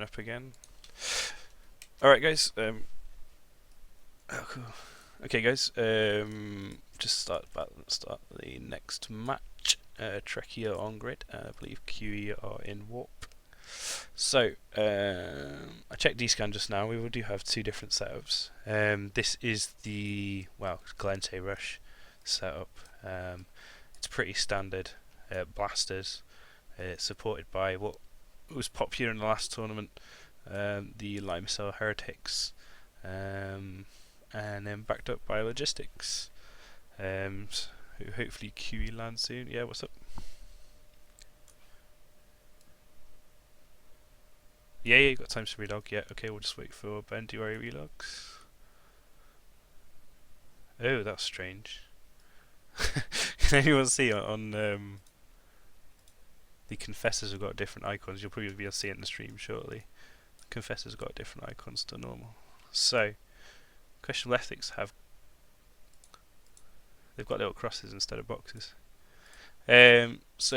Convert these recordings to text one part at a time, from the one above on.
starting up again. Alright guys, oh cool. Okay guys, just start the next match. Trekkie are on grid, I believe QE are in warp. So, I checked DScan just now, we do have two different setups. This is the, Glentate Rush setup. It's pretty standard blasters. It's supported by what was popular in the last tournament, the Light Missile Heretics, and then backed up by Logistics. So hopefully QE lands soon. Yeah, what's up? Yeah, you got time to relog. Yeah, okay, we'll just wait for Bendy while he relogs. Oh, that's strange. Can anyone see on the Confessors have got different icons? You'll probably be able to see it in the stream shortly. Confessors have got different icons to normal. So, Questionable Ethics they've got little crosses instead of boxes. So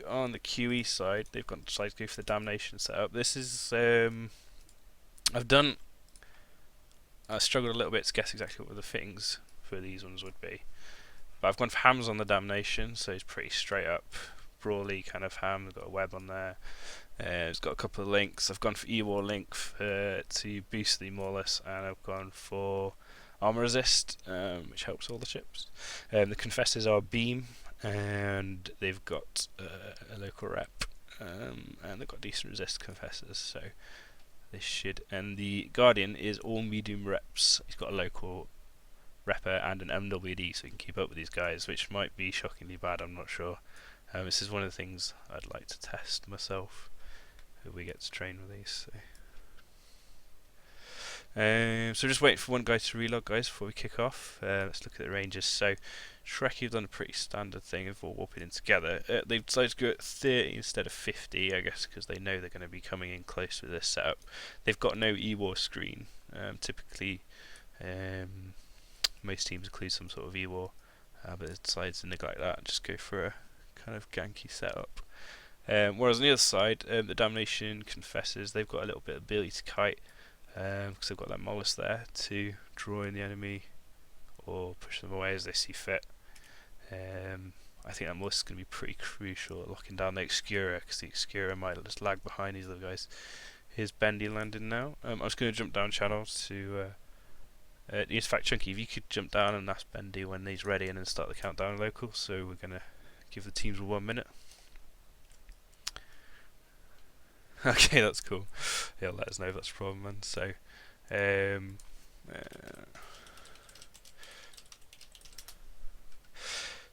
on the QE side, they've decided to go for the Damnation setup. This is I struggled a little bit to guess exactly what the fittings for these ones would be, but I've gone for hams on the Damnation, so it's pretty straight up brawly kind of ham. We've got a web on there. It's got a couple of links. I've gone for E-War link to boost the Maulus, and I've gone for armor resist, which helps all the ships. The Confessors are beam, and they've got a local rep, and they've got decent resist Confessors, so they should. And the Guardian is all medium reps. He's got a local repper and an MWD, so he can keep up with these guys, which might be shockingly bad. I'm not sure. This is one of the things I'd like to test myself. If we get to train with these. So just waiting for one guy to relog, guys, before we kick off. Let's look at the ranges. So Trekkie have done a pretty standard thing of all warping in together. They've decided to go at 30 instead of 50, I guess, because they know they're going to be coming in close with this setup. They've got no E-War screen. Typically, most teams include some sort of E-War, but they've decided to neglect that and just go for a kind of ganky setup. Whereas on the other side, the Damnation Confessors, they've got a little bit of ability to kite, because they've got that Mollusk there to draw in the enemy or push them away as they see fit. I think that Mollusk is going to be pretty crucial at locking down the Excura, because the Excura might just lag behind these other guys. Here's Bendy landing now. I'm just going to jump down channel to in fact, Chunky, if you could jump down and ask Bendy when he's ready and then start the countdown local. So we're going to give the teams 1 minute. Okay, that's cool. He'll let us know if that's a problem, man. So,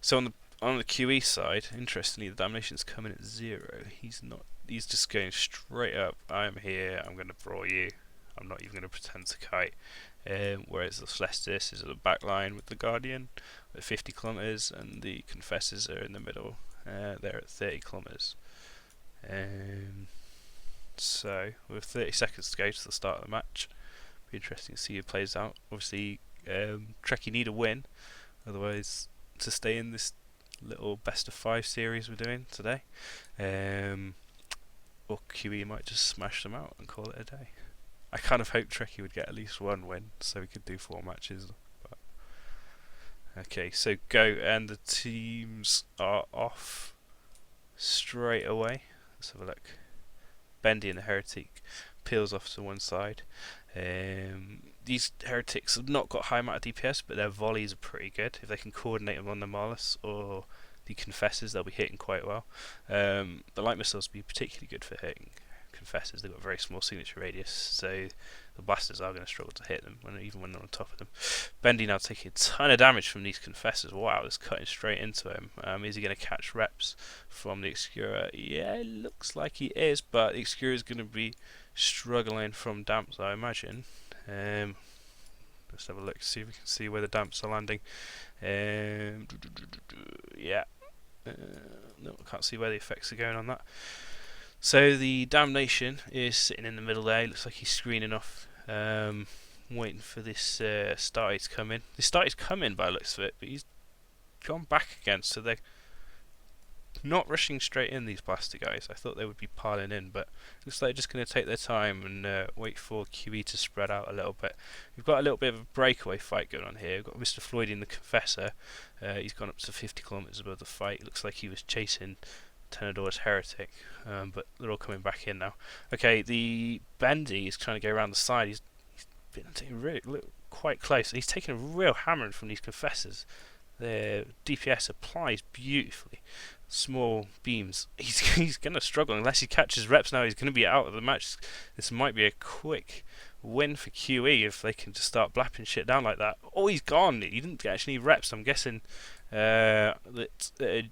so on the QE side, interestingly, the Damnation's coming at 0. He's not. He's just going straight up. I'm here. I'm going to brawl you. I'm not even going to pretend to kite. Whereas the Celestis is at the back line with the Guardian at 50 kilometers, and the Confessors are in the middle. They're at 30 kilometers. So, with 30 seconds to go to the start of the match, be interesting to see who plays out. Obviously, Trekkie need a win, otherwise to stay in this little best of 5 series we're doing today, or QE might just smash them out and call it a day. I kind of hope Trekkie would get at least 1 win, so we could do 4 matches. But okay, so go, and the teams are off straight away. Let's have a look. Bendy and the Heretic peels off to one side. These Heretics have not got high amount of DPS, but their volleys are pretty good. If they can coordinate them on the Maulus or the Confessors, they'll be hitting quite well. The Light Missiles will be particularly good for hitting Confessors. They've got a very small signature radius, so the blasters are going to struggle to hit them, even when they're on top of them. Bendy now taking a ton of damage from these Confessors. Wow, it's cutting straight into him. Is he going to catch reps from the Excura? Yeah, it looks like he is, but the Excura is going to be struggling from damps, I imagine. Let's have a look, see if we can see where the damps are landing. Yeah. No, I can't see where the effects are going on that. So the Damnation is sitting in the middle there. Looks like he's screening off, waiting for this Starty to come in. The Starty's come in by the looks of it, but he's gone back again, so they're... not rushing straight in, these blaster guys. I thought they would be piling in, but looks like they're just going to take their time and wait for QE to spread out a little bit. We've got a little bit of a breakaway fight going on here. We've got Mr. Floyd in the Confessor. He's gone up to 50 kilometers above the fight. Looks like he was chasing Tenedor's Heretic, but they're all coming back in now. Okay, the Bendy is trying to go around the side. He's been really quite close. He's taking a real hammering from these Confessors. Their DPS applies beautifully. Small beams. He's going to struggle unless he catches reps now. He's going to be out of the match. This might be a quick win for QE if they can just start blapping shit down like that. Oh, he's gone. He didn't get any reps. I'm guessing that the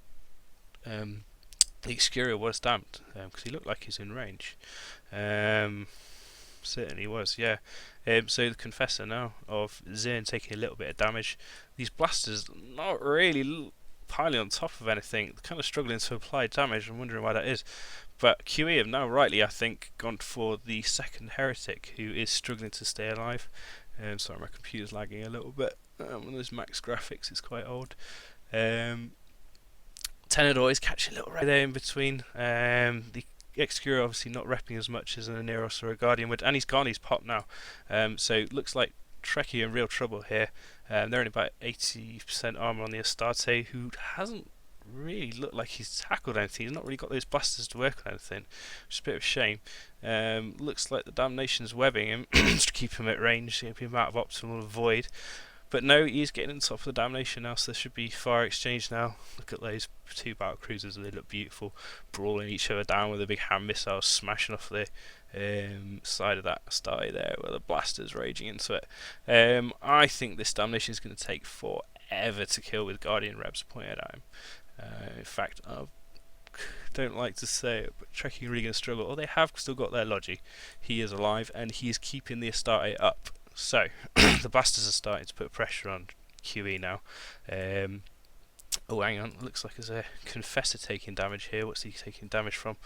Excuria was damped because he looked like he's in range. Certainly was, yeah. So the Confessor now of Zern taking a little bit of damage. These blasters not really piling on top of anything. They're kind of struggling to apply damage. I'm wondering why that is. But QE have now rightly, I think, gone for the second Heretic, who is struggling to stay alive. Sorry, my computer's lagging a little bit. One of those max graphics is quite old. Tenedor is catching a little right there in between. The Excuria obviously not repping as much as an Aneros or a Guardian would, and he's gone, he's popped now. So looks like Trekkie in real trouble here. They're only about 80% armor on the Astarte, who hasn't really looked like he's tackled anything. He's not really got those blasters to work on anything, which is a bit of a shame. Looks like the Damnation's webbing him to keep him at range, keep him out of optimal void. But no, he's getting on top of the Damnation now, so there should be fire exchange now. Look at those two battle cruisers, they look beautiful, brawling each other down with a big hand missile smashing off the side of that Astarte there, where the blaster's raging into it. I think this Damnation is going to take forever to kill with Guardian Rebs pointed at him. In fact, I don't like to say it, but Trekkie really going to struggle. Oh, they have still got their Logi. He is alive, and he is keeping the Astarte up. So, the blasters are starting to put pressure on QE now. Oh, hang on. Looks like there's a Confessor taking damage here. What's he taking damage from?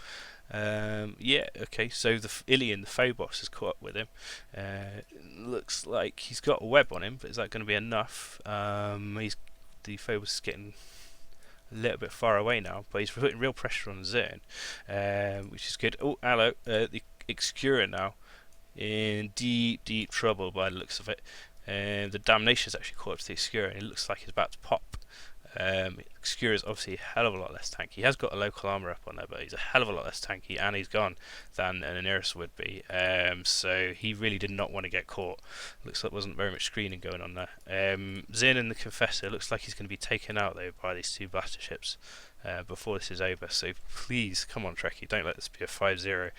Yeah, okay. So, the Ilian, the Phobos, has caught up with him. Looks like he's got a web on him, but is that going to be enough? The Phobos is getting a little bit far away now, but he's putting real pressure on Zern, which is good. Oh, hello. The Excuria now in deep trouble by the looks of it. The Damnation's actually caught up to the Excuria, and it looks like he's about to pop. Excuria is obviously a hell of a lot less tanky. He has got a local armor up on there, but he's a hell of a lot less tanky, and he's gone than an Aneros would be. So he really did not want to get caught. Looks like there wasn't very much screening going on there. Zin and the Confessor looks like he's going to be taken out though by these two blaster ships before this is over. So please, come on, Trekkie, don't let this be a 5-0.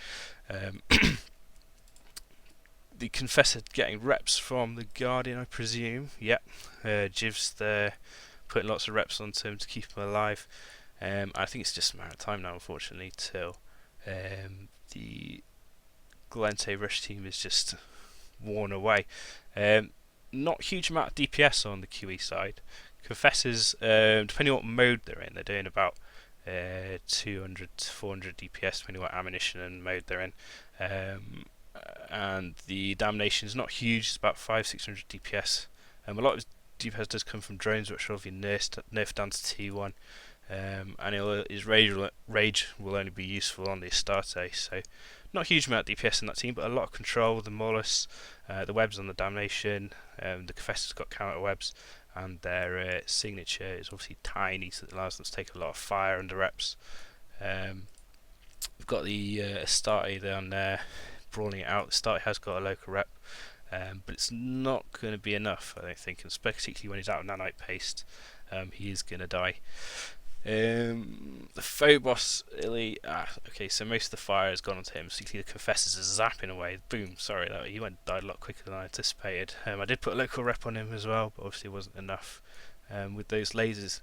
The Confessor getting reps from the Guardian, I presume. Yep, Jiv's there, putting lots of reps onto him to keep him alive. I think it's just a matter of time now, unfortunately, till the Gallente Rush team is just worn away. Not huge amount of DPS on the QE side. Confessors, depending on what mode they're in, they're doing about 200 to 400 DPS, depending on what ammunition and mode they're in. And the Damnation is not huge, it's about 500-600 DPS. A lot of his DPS does come from drones, which are obviously nerfed down to T1. And his rage will only be useful on the Astarte, so not a huge amount of DPS in that team, but a lot of control. The Molus, the webs on the Damnation, the Confessor's got counter webs, and their signature is obviously tiny, so it allows them to take a lot of fire under reps. We've got the Astarte down there brawling it out. The Astarte has got a local rep, but it's not going to be enough, I don't think, and particularly when he's out of nanite paste, he is going to die. The Phobos, okay, so most of the fire has gone onto him, particularly the Confessors are zapping away. Boom, sorry, he died a lot quicker than I anticipated. I did put a local rep on him as well, but obviously it wasn't enough. With those lasers,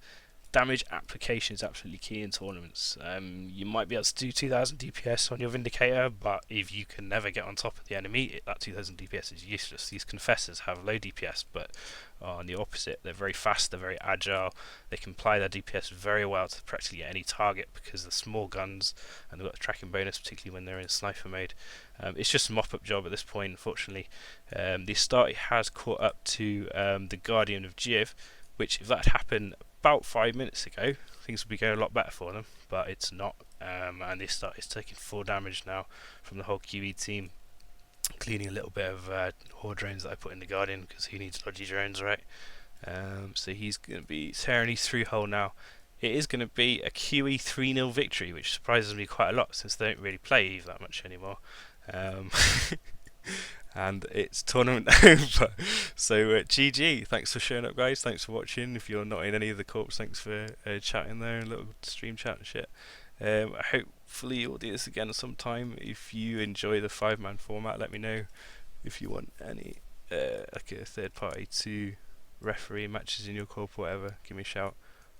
damage application is absolutely key in tournaments. You might be able to do 2000 DPS on your Vindicator, but if you can never get on top of the enemy, that 2000 DPS is useless. These Confessors have low DPS, but on the opposite, they're very fast, they're very agile, they can apply their DPS very well to practically any target because they're small guns and they've got a tracking bonus, particularly when they're in sniper mode. It's just a mop-up job at this point, unfortunately. The Astarte has caught up to the Guardian of Jiv, which, if that had happened about 5 minutes ago, things would be going a lot better for them, but it's not. And they start it's taking 4 damage now from the whole QE team, cleaning a little bit of horde drones that I put in the Guardian, because he needs dodgy drones, right? So he's going to be tearing his through hole now. It is going to be a QE 3-0 victory, which surprises me quite a lot since they don't really play Eve that much anymore. And it's tournament over. So GG. Thanks for showing up, guys. Thanks for watching. If you're not in any of the corps, thanks for chatting there, a little stream chat and shit. Hopefully you'll do this again sometime. If you enjoy the 5-man format, let me know. If you want any like a third party to referee matches in your corp or whatever, give me a shout.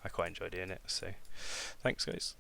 I quite enjoy doing it. So thanks, guys.